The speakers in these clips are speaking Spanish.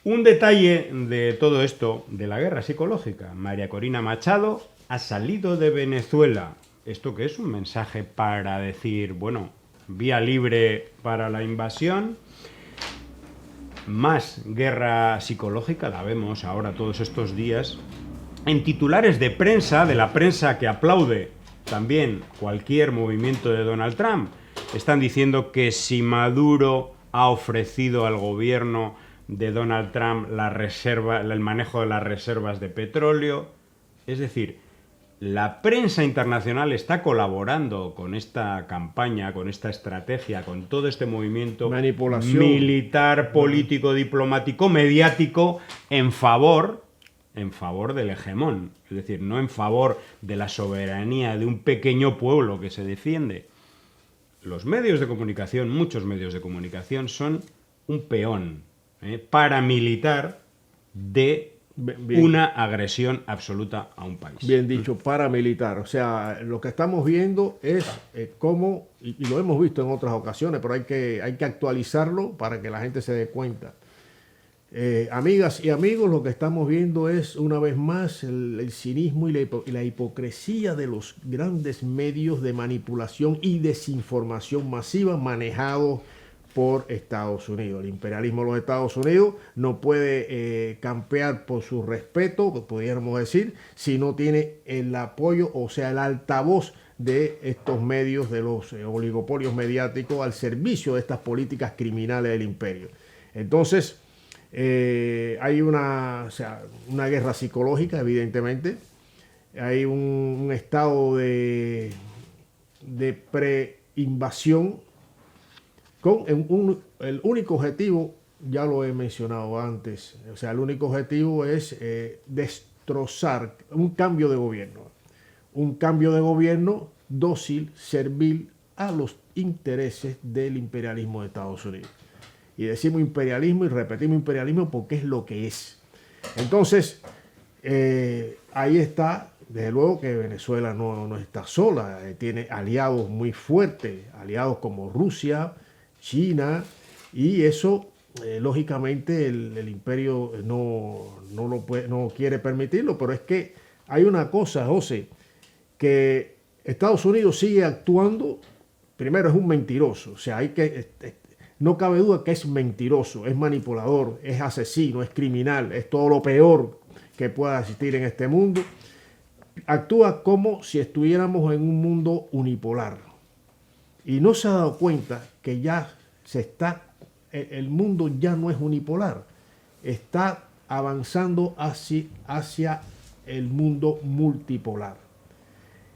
Un detalle de todo esto, de la guerra psicológica. María Corina Machado ha salido de Venezuela. ¿Esto qué es? Un mensaje para decir, bueno, vía libre para la invasión. Más guerra psicológica, la vemos ahora todos estos días. En titulares de prensa, de la prensa que aplaude también cualquier movimiento de Donald Trump, están diciendo que si Maduro ha ofrecido al gobierno de Donald Trump el manejo de las reservas de petróleo. Es decir, la prensa internacional está colaborando con esta campaña, con esta estrategia, con todo este movimiento militar, político, diplomático, mediático, en favor del hegemón. Es decir, no en favor de la soberanía de un pequeño pueblo que se defiende. Los medios de comunicación, muchos medios de comunicación, son un peón paramilitar de una agresión absoluta a un país. Bien dicho, paramilitar. O sea, lo que estamos viendo es cómo, y lo hemos visto en otras ocasiones, pero hay que actualizarlo para que la gente se dé cuenta. Amigas y amigos, lo que estamos viendo es una vez más el cinismo y la hipocresía de los grandes medios de manipulación y desinformación masiva manejados por Estados Unidos. El imperialismo de los Estados Unidos no puede campear por su respeto, pudiéramos decir, si no tiene el apoyo, o sea, el altavoz de estos medios, de los oligopolios mediáticos al servicio de estas políticas criminales del imperio. Entonces, hay una guerra psicológica, evidentemente. Hay un estado de pre-invasión con el único objetivo, ya lo he mencionado antes, o sea, el único objetivo es destrozar un cambio de gobierno dócil, servil a los intereses del imperialismo de Estados Unidos. Y decimos imperialismo y repetimos imperialismo porque es lo que es. Entonces, ahí está, desde luego que Venezuela no está sola, tiene aliados muy fuertes, aliados como Rusia, China, y eso, lógicamente, el imperio no quiere permitirlo, pero es que hay una cosa, José, que Estados Unidos sigue actuando, primero es un mentiroso, o sea, no cabe duda que es mentiroso, es manipulador, es asesino, es criminal, es todo lo peor que pueda existir en este mundo. Actúa como si estuviéramos en un mundo unipolar. Y no se ha dado cuenta que el mundo ya no es unipolar. Está avanzando hacia el mundo multipolar.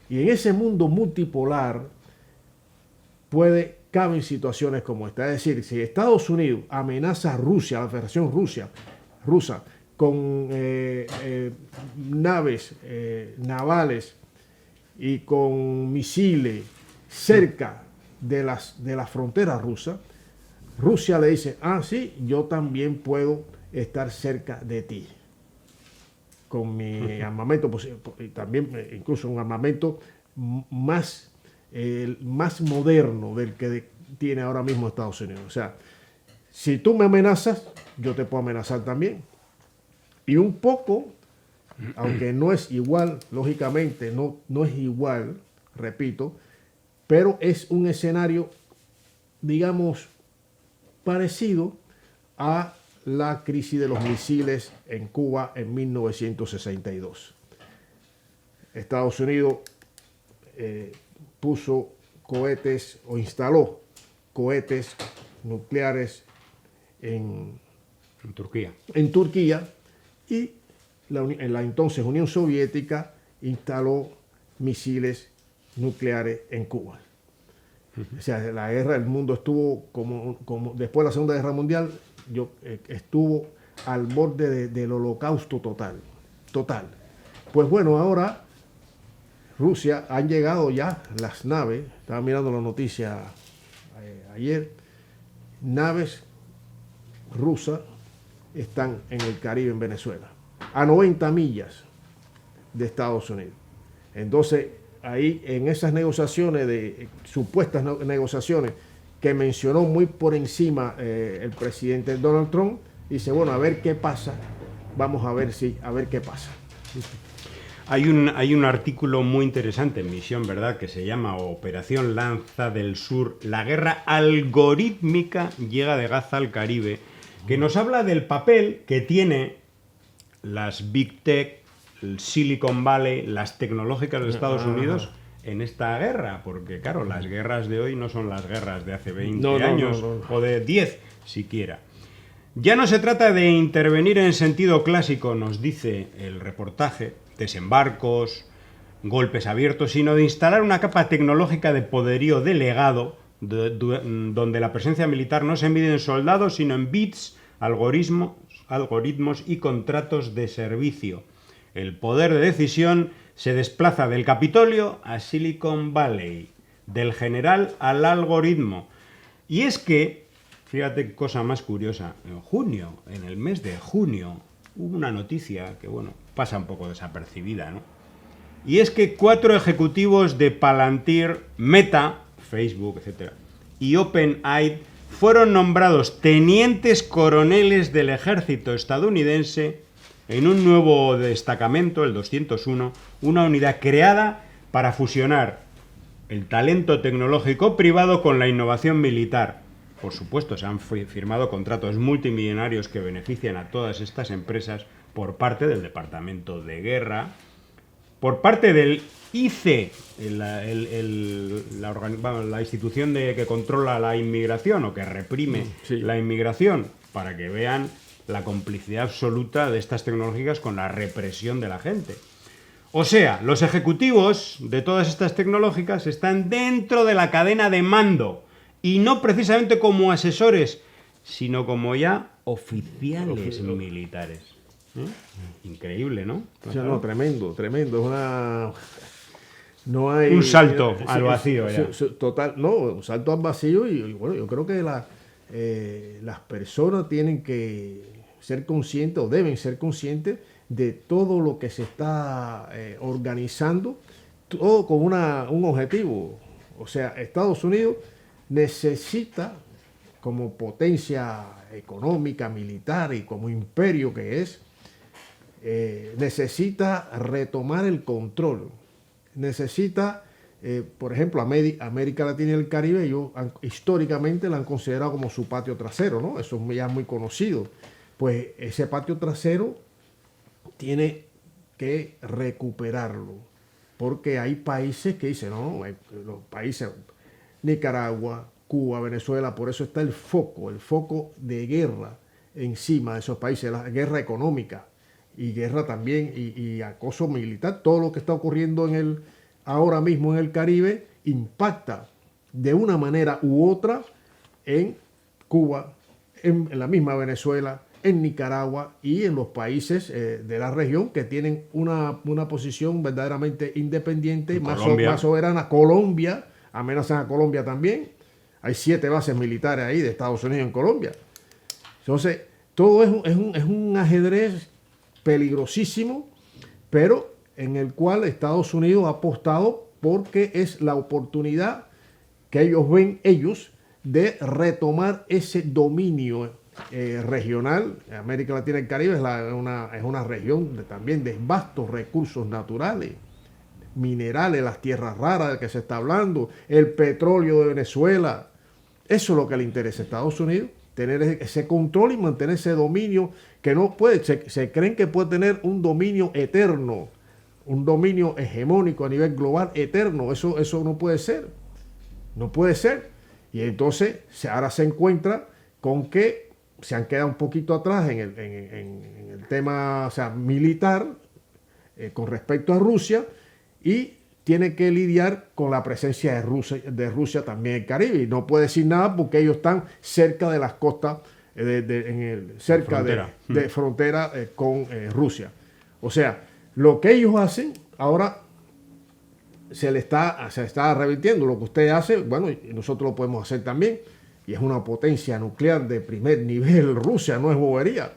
Y en ese mundo multipolar caben situaciones como esta. Es decir, si Estados Unidos amenaza a Rusia, a la Federación rusa, con naves navales y con misiles cerca de la frontera rusa, Rusia le dice, sí, yo también puedo estar cerca de ti con mi armamento, y también incluso un armamento más moderno del que tiene ahora mismo Estados Unidos. O sea, si tú me amenazas, yo te puedo amenazar también. Y un poco, aunque no es igual, lógicamente no es igual, repito, pero es un escenario, digamos, parecido a la crisis de los misiles en Cuba en 1962. Estados Unidos puso cohetes o instaló cohetes nucleares en Turquía y la entonces Unión Soviética instaló misiles nucleares en Cuba. O sea, la guerra, el mundo estuvo como después de la Segunda Guerra Mundial, estuvo al borde del holocausto total. Pues bueno, ahora Rusia, han llegado ya las naves, estaba mirando la noticia ayer, naves rusas están en el Caribe, en Venezuela, a 90 millas de Estados Unidos. Entonces, ahí en esas negociaciones, supuestas negociaciones que mencionó muy por encima el presidente Donald Trump, dice, bueno, a ver qué pasa, vamos a ver qué pasa. Hay un artículo muy interesante en Misión, ¿verdad?, que se llama Operación Lanza del Sur, la guerra algorítmica llega de Gaza al Caribe, que nos habla del papel que tiene las Big Tech, el Silicon Valley, las tecnológicas de Estados Unidos en esta guerra, porque claro, las guerras de hoy no son las guerras de hace 20 años o de 10 siquiera. Ya no se trata de intervenir en sentido clásico, nos dice el reportaje, desembarcos, golpes abiertos, sino de instalar una capa tecnológica de poderío delegado, donde la presencia militar no se mide en soldados, sino en bits, algoritmos y contratos de servicio. El poder de decisión se desplaza del Capitolio a Silicon Valley, del general al algoritmo. Y es que, fíjate qué cosa más curiosa, en el mes de junio, hubo una noticia que, bueno, pasa un poco desapercibida, ¿no? Y es que 4 ejecutivos de Palantir, Meta, Facebook, etc., y OpenAI fueron nombrados tenientes coroneles del ejército estadounidense en un nuevo destacamento, el 201, una unidad creada para fusionar el talento tecnológico privado con la innovación militar. Por supuesto, se han firmado contratos multimillonarios que benefician a todas estas empresas por parte del Departamento de Guerra, por parte del ICE, la institución que controla la inmigración o que reprime la inmigración, para que vean la complicidad absoluta de estas tecnológicas con la represión de la gente. O sea, los ejecutivos de todas estas tecnológicas están dentro de la cadena de mando y no precisamente como asesores, sino como ya oficiales militares. Increíble, ¿no? O sea, no, tremendo. No hay un salto al vacío. Total, no, un salto al vacío y bueno, yo creo que las personas tienen que ser conscientes o deben ser conscientes de todo lo que se está organizando, todo con un objetivo. O sea, Estados Unidos necesita, como potencia económica, militar y como imperio que es, necesita retomar el control. Necesita, por ejemplo, América Latina y el Caribe, ellos históricamente la han considerado como su patio trasero, ¿no? Eso ya es muy conocido. Pues ese patio trasero tiene que recuperarlo, porque hay países que dicen, no, los países, Nicaragua, Cuba, Venezuela, por eso está el foco de guerra encima de esos países, la guerra económica y guerra también y acoso militar. Todo lo que está ocurriendo ahora mismo en el Caribe impacta de una manera u otra en Cuba, en la misma Venezuela, en Nicaragua y en los países de la región que tienen una posición verdaderamente independiente, más soberana. Colombia, amenazan a Colombia también. Hay 7 bases militares ahí de Estados Unidos en Colombia. Entonces, todo es un ajedrez peligrosísimo, pero en el cual Estados Unidos ha apostado porque es la oportunidad que ellos ven de retomar ese dominio regional. América Latina y el Caribe es una región también de vastos recursos naturales, minerales, las tierras raras de que se está hablando, el petróleo de Venezuela. Eso es lo que le interesa a Estados Unidos, tener ese control y mantener ese dominio que no puede, se creen que puede tener un dominio eterno, un dominio hegemónico a nivel global eterno. Eso no puede ser. No puede ser. Y entonces ahora se encuentra con que se han quedado un poquito atrás en el tema, o sea, militar con respecto a Rusia, y tiene que lidiar con la presencia de Rusia también en el Caribe. Y no puede decir nada porque ellos están cerca de las costas, cerca de frontera con Rusia. O sea, lo que ellos hacen ahora se está revirtiendo. Lo que usted hace, bueno, nosotros lo podemos hacer también. Y es una potencia nuclear de primer nivel. Rusia no es bobería.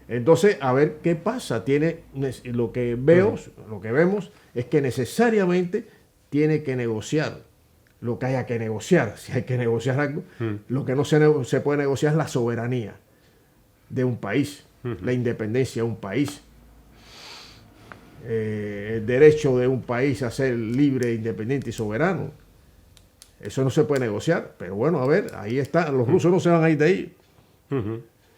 Entonces, a ver qué pasa. Lo que vemos es que necesariamente tiene que negociar lo que haya que negociar. Si hay que negociar algo, lo que no se puede negociar es la soberanía. de un país, la independencia de un país, el derecho de un país a ser libre, independiente y soberano. Eso no se puede negociar, pero bueno, a ver, ahí está, los rusos no se van a ir de ahí.